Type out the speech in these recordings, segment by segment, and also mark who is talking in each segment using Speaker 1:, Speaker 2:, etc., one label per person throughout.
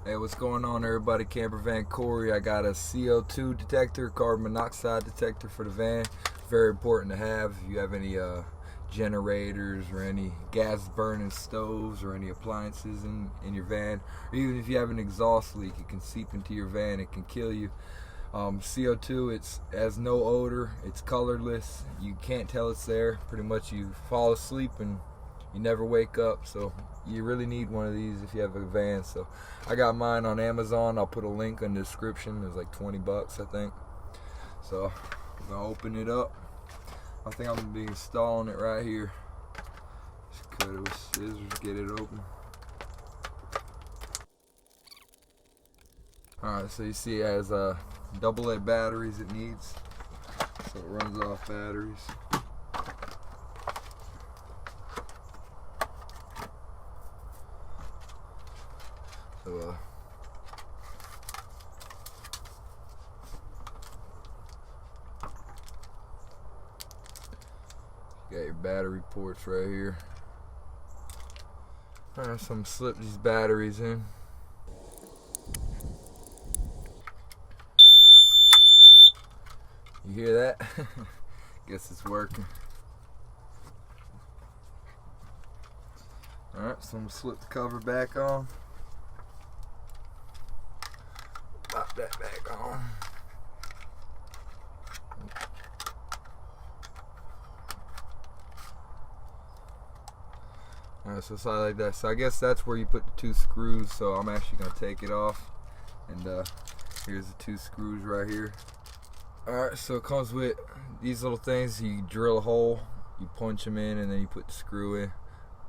Speaker 1: Hey, what's going on, everybody? Campervan Cory. I got a CO2 detector, carbon monoxide detector for the van. Very important to have if you have any generators or any gas burning stoves or any appliances in your van, or even if you have an exhaust leak, it can seep into your van. It can kill you. CO2, it has no odor, it's colorless, you can't tell it's there. Pretty much you fall asleep and you never wake up, so you really need one of these if you have a van. So I got mine on Amazon. I'll put a link in the description. It was like 20 bucks, I think. So I'm gonna open it up. I think I'm gonna be installing it right here. Just cut it with scissors, get it open. Alright, so you see it has AA batteries it needs, so it runs off batteries. So you got your battery ports right here. Alright, so I'm gonna slip these batteries in. You hear that? Guess it's working. Alright, so I'm gonna slip the cover back on. Pop that back on. Alright, so it's like that. So I guess that's where you put the two screws. So I'm actually gonna take it off. And here's the two screws right here. Alright, so it comes with these little things. You drill a hole, you punch them in, and then you put the screw in.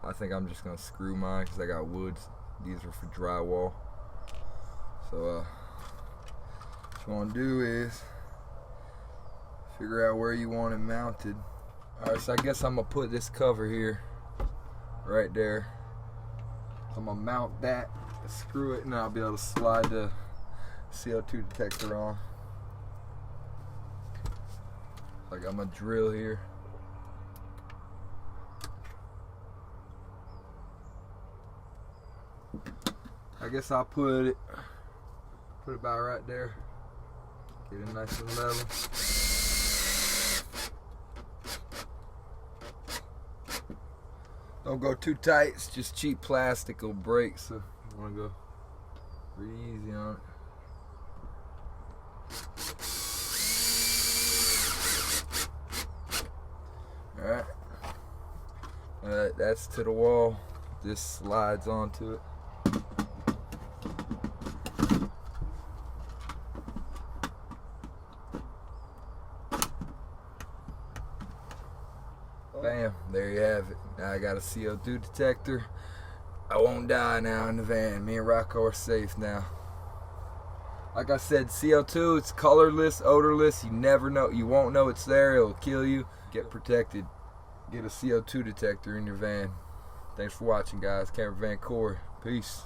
Speaker 1: I think I'm just gonna screw mine because I got wood. These are for drywall. So what you want to do is figure out where you want it mounted. Alright, so I guess I'm gonna put this cover here, right there. So I'm gonna mount that, screw it, and I'll be able to slide the CO2 detector on. I got my drill here. I guess I'll put it about right there. Get it nice and level. Don't go too tight, it's just cheap plastic, it'll break, so you wanna go pretty easy on it. Alright, that's to the wall. This slides onto it. Bam, there you have it. Now I got a CO2 detector. I won't die now in the van. Me and Rocco are safe now. Like I said, CO2, it's colorless, odorless. You never know, you won't know it's there. It'll kill you. Get protected. Get a CO2 detector in your van. Thanks for watching, guys. Campervan Cory. Peace.